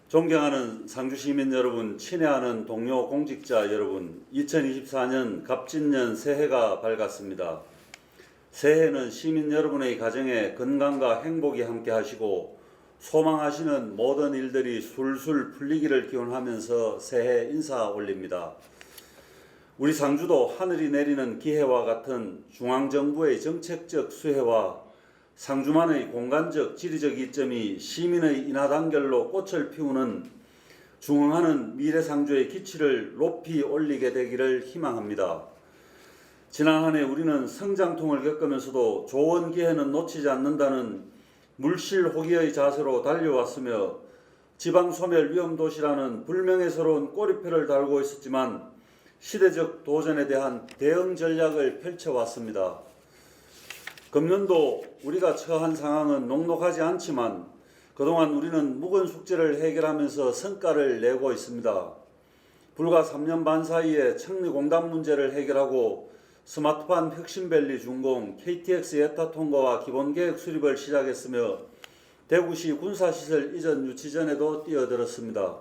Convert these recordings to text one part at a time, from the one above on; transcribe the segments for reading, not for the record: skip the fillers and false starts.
존경하는 상주시민 여러분, 친애하는 동료 공직자 여러분, 2024년 갑진년 새해가 밝았습니다. 새해는 시민 여러분의 가정에 건강과 행복이 함께 하시고 소망하시는 모든 일들이 술술 풀리기를 기원하면서 새해 인사 올립니다. 우리 상주도 하늘이 내리는 기회와 같은 중앙정부의 정책적 수혜와 상주만의 공간적 지리적 이점이 시민의 인하단결로 꽃을 피우는 중흥하는 미래상주의 기치를 높이 올리게 되기를 희망합니다. 지난 한 해 우리는 성장통을 겪으면서도 좋은 기회는 놓치지 않는다는 물실호기의 자세로 달려왔으며 지방소멸 위험도시라는 불명예스러운 꼬리표를 달고 있었지만 시대적 도전에 대한 대응 전략을 펼쳐왔습니다. 금년도 우리가 처한 상황은 녹록하지 않지만 그동안 우리는 묵은 숙제를 해결하면서 성과를 내고 있습니다. 불과 3년 반 사이에 청리공단 문제를 해결하고 스마트팜 혁신밸리 준공, KTX 예타 통과와 기본계획 수립을 시작했으며 대구시 군사시설 이전 유치전에도 뛰어들었습니다.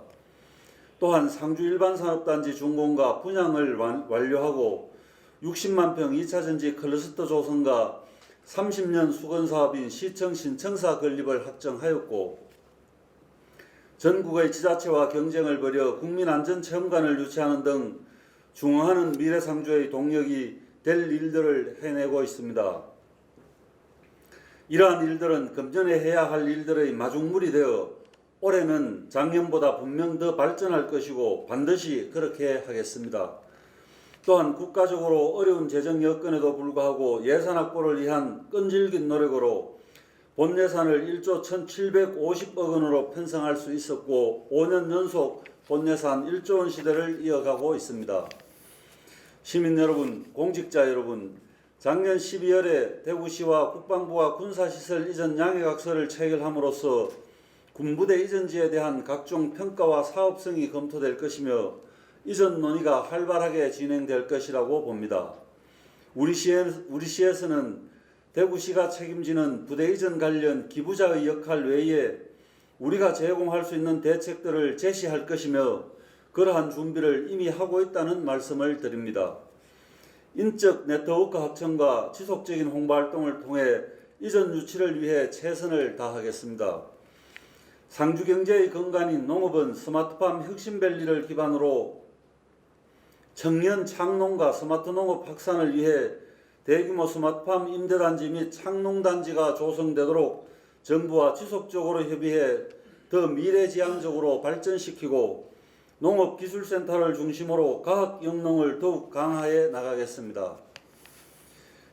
또한 상주 일반산업단지 준공과 분양을 완료하고 60만 평 2차전지 클러스터 조성과 30년 수건사업인 시청 신청사 건립을 확정하였고 전국의 지자체와 경쟁을 벌여 국민안전체험관을 유치하는 등 중흥하는 미래상주의 동력이 될 일들을 해내고 있습니다. 이러한 일들은 금년에 해야 할 일들의 마중물이 되어 올해는 작년보다 분명 더 발전할 것이고 반드시 그렇게 하겠습니다. 또한 국가적으로 어려운 재정 여건에도 불구하고 예산 확보를 위한 끈질긴 노력으로 본 예산을 1조 1,750억 원으로 편성할 수 있었고 5년 연속 본 예산 1조 원 시대를 이어가고 있습니다. 시민 여러분, 공직자 여러분, 작년 12월에 대구시와 국방부가 군사시설 이전 양해각서를 체결함으로써 군부대 이전지에 대한 각종 평가와 사업성이 검토될 것이며 이전 논의가 활발하게 진행될 것이라고 봅니다. 우리 시에서는 대구시가 책임지는 부대 이전 관련 기부자의 역할 외에 우리가 제공할 수 있는 대책들을 제시할 것이며 그러한 준비를 이미 하고 있다는 말씀을 드립니다. 인적 네트워크 확충과 지속적인 홍보활동을 통해 이전 유치를 위해 최선을 다하겠습니다. 상주 경제의 근간인 농업은 스마트팜 혁신밸리를 기반으로 청년 창농과 스마트 농업 확산을 위해 대규모 스마트팜 임대단지 및 창농단지가 조성되도록 정부와 지속적으로 협의해 더 미래지향적으로 발전시키고 농업기술센터를 중심으로 과학영농을 더욱 강화해 나가겠습니다.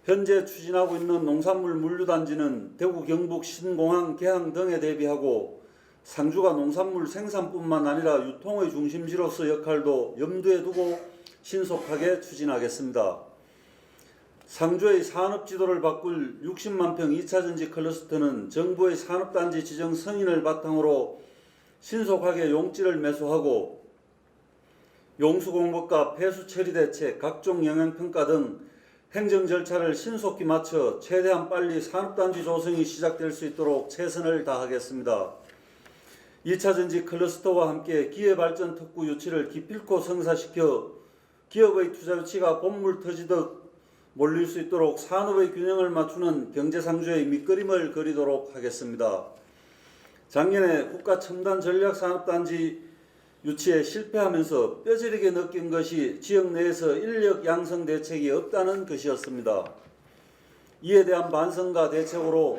현재 추진하고 있는 농산물 물류단지는 대구 경북 신공항 개항 등에 대비하고 상주가 농산물 생산뿐만 아니라 유통의 중심지로서 역할도 염두에 두고 신속하게 추진하겠습니다. 상주의 산업지도를 바꿀 60만 평 2차전지 클러스터는 정부의 산업단지 지정 승인을 바탕으로 신속하게 용지를 매수하고 용수공급과 폐수처리대책, 각종 영향평가 등 행정 절차를 신속히 마쳐 최대한 빨리 산업단지 조성이 시작될 수 있도록 최선을 다하겠습니다. 2차전지 클러스터와 함께 기회발전 특구 유치를 기필코 성사시켜 기업의 투자 유치가 본물 터지듯 몰릴 수 있도록 산업의 균형을 맞추는 경제상주의 밑그림을 그리도록 하겠습니다. 작년에 국가첨단전략산업단지 유치에 실패하면서 뼈저리게 느낀 것이 지역 내에서 인력 양성 대책이 없다는 것이었습니다. 이에 대한 반성과 대책으로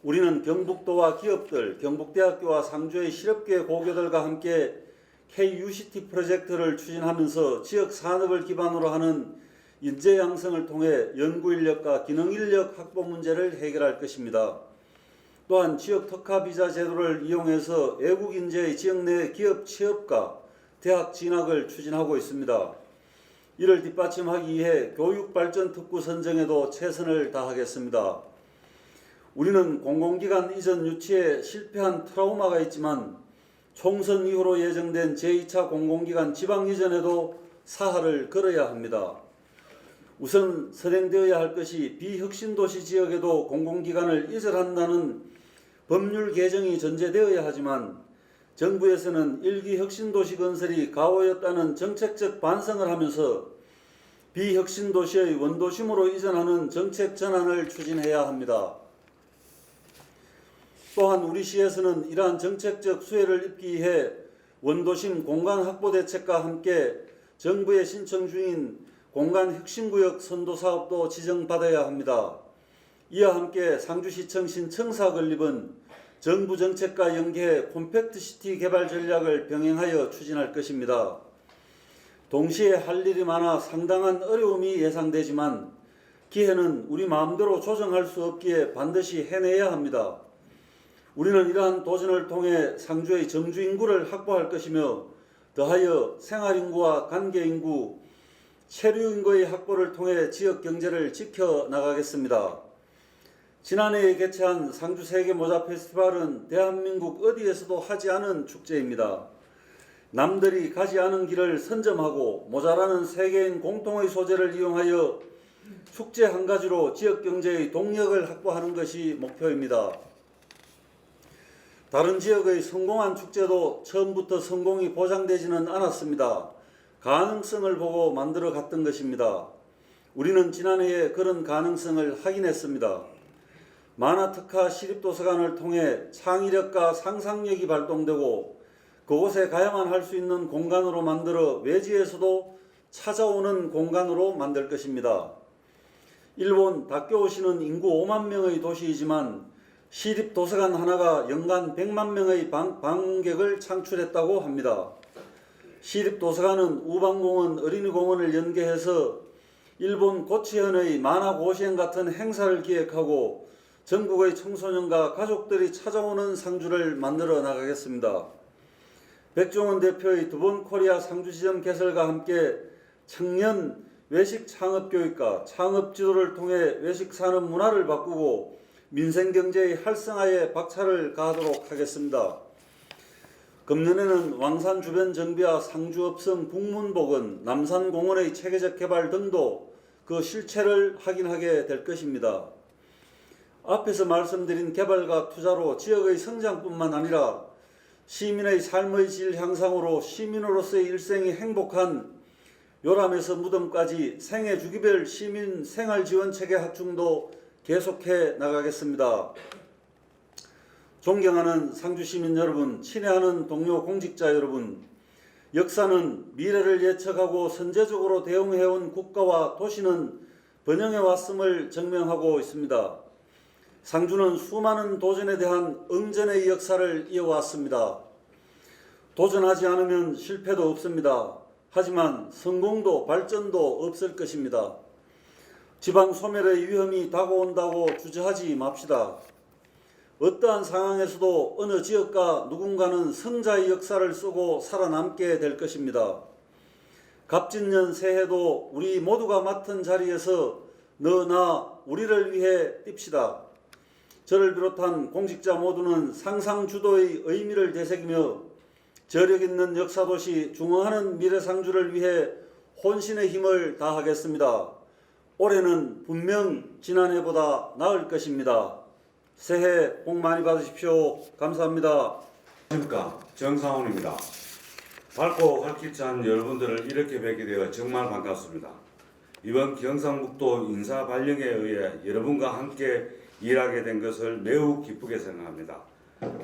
우리는 경북도와 기업들, 경북대학교와 상주의 실업계 고교들과 함께 K-UCT 프로젝트를 추진하면서 지역 산업을 기반으로 하는 인재 양성을 통해 연구인력과 기능인력 확보 문제를 해결할 것입니다. 또한 지역 특화 비자 제도를 이용해서 외국 인재의 지역 내 기업 취업과 대학 진학을 추진하고 있습니다. 이를 뒷받침하기 위해 교육발전 특구 선정에도 최선을 다하겠습니다. 우리는 공공기관 이전 유치에 실패한 트라우마가 있지만 총선 이후로 예정된 제2차 공공기관 지방 이전에도 사활을 걸어야 합니다. 우선 선행되어야 할 것이 비혁신도시 지역에도 공공기관을 이전한다는 법률 개정이 전제되어야 하지만 정부에서는 일기 혁신도시 건설이 가오였다는 정책적 반성을 하면서 비혁신도시의 원도심으로 이전하는 정책 전환을 추진해야 합니다. 또한 우리 시에서는 이러한 정책적 수혜를 입기 위해 원도심 공간 확보 대책과 함께 정부의 신청 중인 공간 혁신구역 선도 사업도 지정받아야 합니다. 이와 함께 상주시청 신청사 건립은 정부 정책과 연계해 콤팩트시티 개발 전략을 병행하여 추진할 것입니다. 동시에 할 일이 많아 상당한 어려움이 예상되지만 기회는 우리 마음대로 조정할 수 없기에 반드시 해내야 합니다. 우리는 이러한 도전을 통해 상주의 정주인구를 확보할 것이며 더하여 생활인구와 관계인구, 체류인구의 확보를 통해 지역경제를 지켜나가겠습니다. 지난해에 개최한 상주 세계모자 페스티벌은 대한민국 어디에서도 하지 않은 축제입니다. 남들이 가지 않은 길을 선점하고 모자라는 세계인 공통의 소재를 이용하여 축제 한 가지로 지역경제의 동력을 확보하는 것이 목표입니다. 다른 지역의 성공한 축제도 처음부터 성공이 보장되지는 않았습니다. 가능성을 보고 만들어 갔던 것입니다. 우리는 지난해에 그런 가능성을 확인했습니다. 만화특화 시립도서관을 통해 창의력과 상상력이 발동되고 그곳에 가야만 할 수 있는 공간으로 만들어 외지에서도 찾아오는 공간으로 만들 것입니다. 일본 다쿄시는 인구 5만 명의 도시이지만 시립도서관 하나가 연간 100만 명의 방문객을 창출했다고 합니다. 시립도서관은 우방공원, 어린이공원을 연계해서 일본 고치현의 만화고시행 같은 행사를 기획하고 전국의 청소년과 가족들이 찾아오는 상주를 만들어 나가겠습니다. 백종원 대표의 두본 코리아 상주지점 개설과 함께 청년 외식 창업교육과 창업지도를 통해 외식 산업 문화를 바꾸고 민생경제의 활성화에 박차를 가하도록 하겠습니다. 금년에는 왕산 주변 정비와 상주읍성 북문복원, 남산공원의 체계적 개발 등도 그 실체를 확인하게 될 것입니다. 앞에서 말씀드린 개발과 투자로 지역의 성장뿐만 아니라 시민의 삶의 질 향상으로 시민으로서의 일생이 행복한 요람에서 무덤까지 생애 주기별 시민 생활지원체계 확충도 계속해 나가겠습니다. 존경하는 상주시민 여러분, 친애하는 동료 공직자 여러분, 역사는 미래를 예측하고 선제적으로 대응해온 국가와 도시는 번영해 왔음을 증명하고 있습니다. 상주는 수많은 도전에 대한 응전의 역사를 이어왔습니다. 도전하지 않으면 실패도 없습니다. 하지만 성공도 발전도 없을 것입니다. 지방 소멸의 위험이 다가온다고 주저하지 맙시다. 어떠한 상황에서도 어느 지역과 누군가는 성자의 역사를 쓰고 살아남게 될 것입니다. 갑진년 새해도 우리 모두가 맡은 자리에서 너나 우리를 위해 뜁시다. 저를 비롯한 공직자 모두는 상상주도의 의미를 되새기며 저력 있는 역사도시 중흥하는 미래상주를 위해 혼신의 힘을 다하겠습니다. 올해는 분명 지난해보다 나을 것입니다. 새해 복 많이 받으십시오. 감사합니다. 안녕하십니까, 정상훈입니다. 밝고 활기찬 여러분들을 이렇게 뵙게 되어 정말 반갑습니다. 이번 경상북도 인사 발령에 의해 여러분과 함께 일하게 된 것을 매우 기쁘게 생각합니다.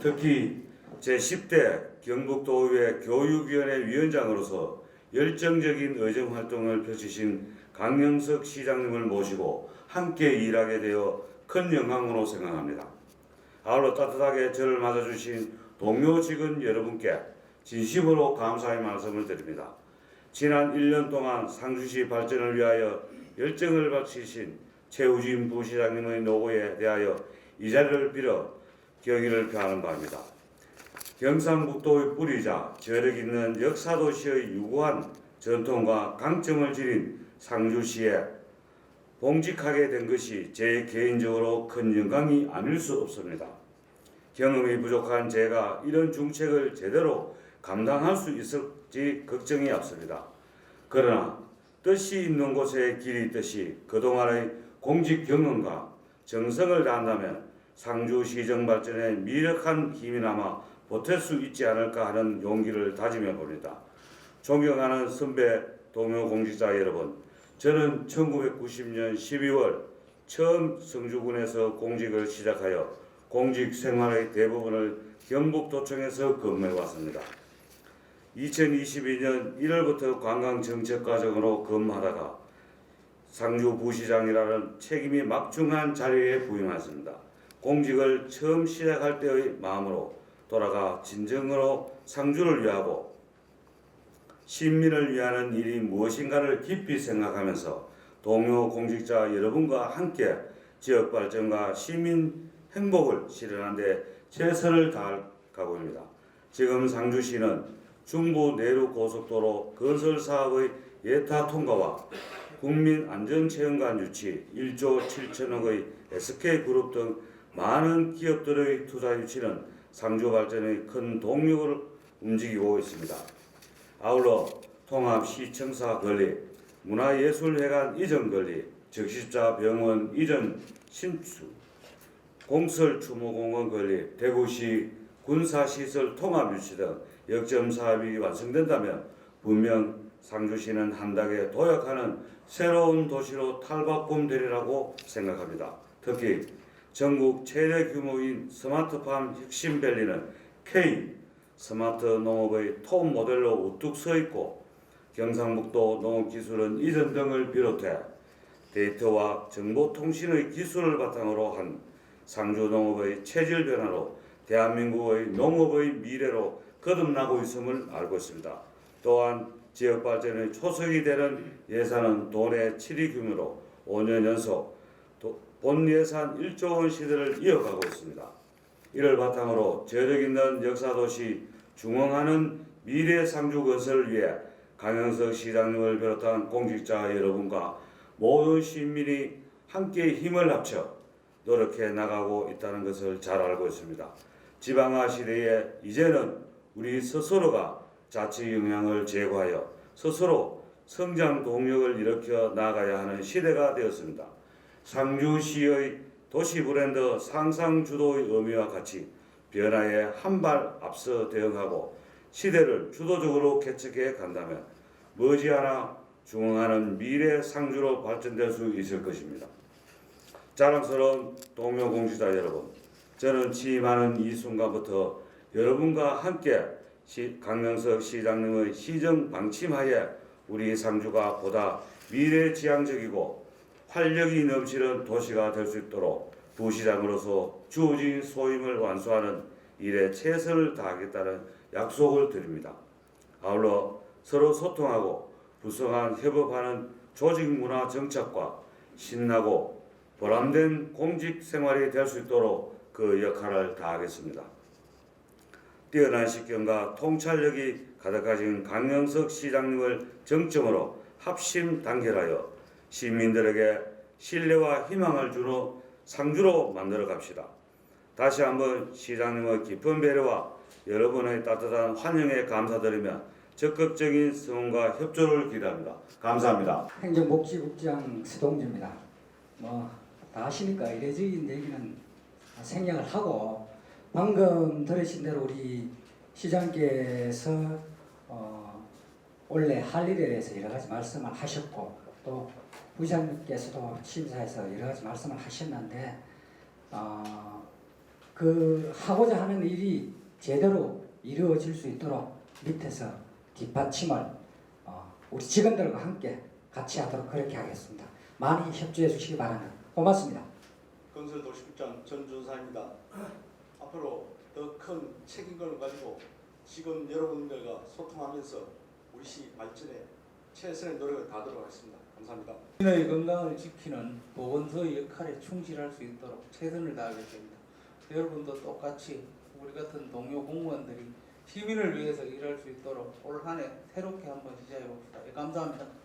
특히 제10대 경북도의회 교육위원회 위원장으로서 열정적인 의정활동을 펼치신 강영석 시장님을 모시고 함께 일하게 되어 큰 영광으로 생각합니다. 아울러 따뜻하게 저를 맞아주신 동료 직원 여러분께 진심으로 감사의 말씀을 드립니다. 지난 1년 동안 상주시 발전을 위하여 열정을 바치신 최우진 부시장님의 노고에 대하여 이 자리를 빌어 경의를 표하는 바입니다. 경상북도의 뿌리자 저력 있는 역사도시의 유구한 전통과 강점을 지닌 상주시에 봉직하게 된 것이 제 개인적으로 큰 영광이 아닐 수 없습니다. 경험이 부족한 제가 이런 중책을 제대로 감당할 수 있을지 걱정이 앞섭니다. 그러나 뜻이 있는 곳에 길이 있듯이 그동안의 공직 경험과 정성을 다한다면 상주시정 발전에 미력한 힘이 남아 보탤 수 있지 않을까 하는 용기를 다짐해 봅니다. 존경하는 선배 동료 공직자 여러분, 저는 1990년 12월 처음 성주군에서 공직을 시작하여 공직 생활의 대부분을 경북도청에서 근무해 왔습니다. 2022년 1월부터 관광정책과정으로 근무하다가 상주부시장이라는 책임이 막중한 자리에 부임하였습니다. 공직을 처음 시작할 때의 마음으로 돌아가 진정으로 상주를 위하고 시민을 위하는 일이 무엇인가를 깊이 생각하면서 동료 공직자 여러분과 함께 지역 발전과 시민 행복을 실현하는 데 최선을 다할 각오입니다. 지금 상주시는 중부 내륙 고속도로 건설 사업의 예타 통과와 국민안전체험관 유치, 1조 7천억의 SK그룹 등 많은 기업들의 투자 유치는 상주 발전의 큰 동력을 움직이고 있습니다. 아울러 통합시청사 건립, 문화예술회관 이전 건립, 적십자 병원 이전 신축, 공설 추모공원 건립, 대구시 군사시설 통합 유치 등 역점 사업이 완성된다면 분명 상주시는 한 닭에 도약하는 새로운 도시로 탈바꿈되리라고 생각합니다. 특히 전국 최대 규모인 스마트팜 혁신밸리는 K 스마트 농업의 톱 모델로 우뚝 서 있고 경상북도 농업기술원 이전 등을 비롯해 데이터와 정보통신의 기술을 바탕으로 한 상주 농업의 체질 변화로 대한민국의 농업의 미래로 거듭나고 있음을 알고 있습니다. 또한 지역 발전의 초석이 되는 예산은 돈의 7위 규모로 5년 연속 본 예산 1조 원 시대를 이어가고 있습니다. 이를 바탕으로 저력 있는 역사도시 중흥하는 미래 상주 건설을 위해 강영석 시장님을 비롯한 공직자 여러분과 모든 시민이 함께 힘을 합쳐 노력해 나가고 있다는 것을 잘 알고 있습니다. 지방화 시대에 이제는 우리 스스로가 자치 영향을 제고하여 스스로 성장 동력을 일으켜 나가야 하는 시대가 되었습니다. 상주시의 도시 브랜드 상상주도의 의미와 같이 변화에 한 발 앞서 대응하고 시대를 주도적으로 개척해 간다면 머지않아 중흥하는 미래 상주로 발전될 수 있을 것입니다. 자랑스러운 동료 공직자 여러분, 저는 취임하는 이 순간부터 여러분과 함께 강영석 시장님의 시정 방침하에 우리 상주가 보다 미래지향적이고 활력이 넘치는 도시가 될 수 있도록 부시장으로서 주어진 소임을 완수하는 일에 최선을 다하겠다는 약속을 드립니다. 아울러 서로 소통하고 부성한 협업하는 조직문화 정착과 신나고 보람된 공직 생활이 될 수 있도록 그 역할을 다하겠습니다. 뛰어난 식견과 통찰력이 가득하신 강영석 시장님을 정점으로 합심 단결하여 시민들에게 신뢰와 희망을 주는 상주로 만들어 갑시다. 다시 한번 시장님의 깊은 배려와 여러분의 따뜻한 환영에 감사드리며 적극적인 성원과 협조를 기대합니다. 감사합니다. 행정복지국장 서동주입니다. 다 아시니까 이례적인 얘기는 생략을 하고 방금 들으신 대로 우리 시장께서 원래 할 일에 대해서 여러 가지 말씀을 하셨고 또 부장님께서도 심사에서 여러 가지 말씀을 하셨는데 그 하고자 하는 일이 제대로 이루어질 수 있도록 밑에서 뒷받침을 우리 직원들과 함께 같이 하도록 그렇게 하겠습니다. 많이 협조해 주시기 바랍니다. 고맙습니다. 건설도시국장 전준사입니다. 앞으로 더 큰 책임감을 가지고 직원 여러분들과 소통하면서 우리 시 발전에 최선의 노력을 다하도록 하겠습니다. 감사합니다. 시민의 건강을 지키는 보건소의 역할에 충실할 수 있도록 최선을 다하겠습니다. 여러분도 똑같이 우리 같은 동료 공무원들이 시민을 위해서 일할 수 있도록 올 한 해 새롭게 한번 시작해 봅시다. 감사합니다.